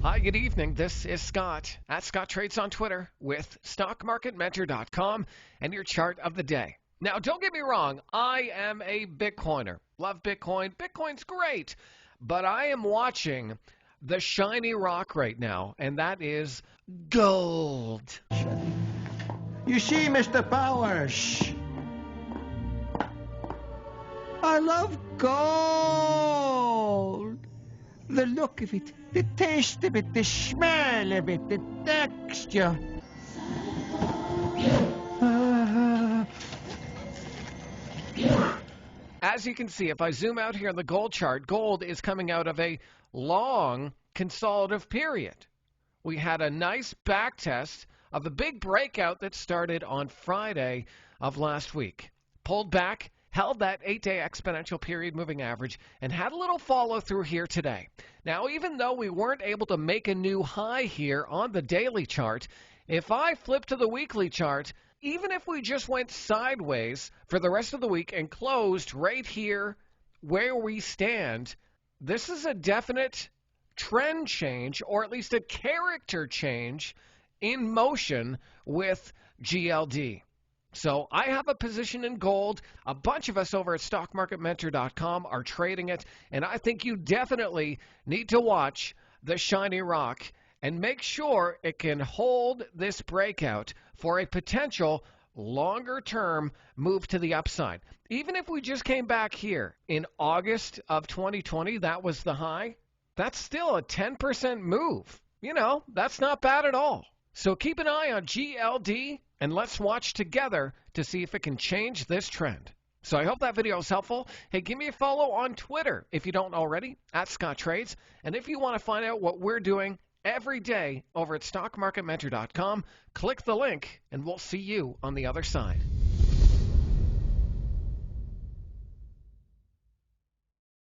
Hi, good evening. This is Scott at Scott Trades on Twitter with StockMarketMentor.com and your chart of the day. Now, don't get me wrong. I am a Bitcoiner. Love Bitcoin. Bitcoin's great. But I am watching the shiny rock right now, and that is gold. You see, Mr. Powers, I love gold. The look of it, the taste of it, the smell of it, the texture. As you can see, if I zoom out here on the gold chart, gold is coming out of a long consolidative period. We had a nice back test of the big breakout that started on Friday of last week. Pulled back, held that 8-day exponential period moving average, and had a little follow through here today. Now, even though we weren't able to make a new high here on the daily chart, if I flip to the weekly chart, even if we just went sideways for the rest of the week and closed right here where we stand, this is a definite trend change, or at least a character change in motion with GLD. So I have a position in gold. A bunch of us over at StockMarketMentor.com are trading it, and I think you definitely need to watch the shiny rock and make sure it can hold this breakout for a potential longer-term move to the upside. Even if we just came back here in August of 2020, that was the high, that's still a 10% move. You know, that's not bad at all. So keep an eye on GLD, and let's watch together to see if it can change this trend. So I hope that video is helpful. Hey, give me a follow on Twitter if you don't already, at Scott Trades. And if you want to find out what we're doing every day over at StockMarketMentor.com, click the link, and we'll see you on the other side.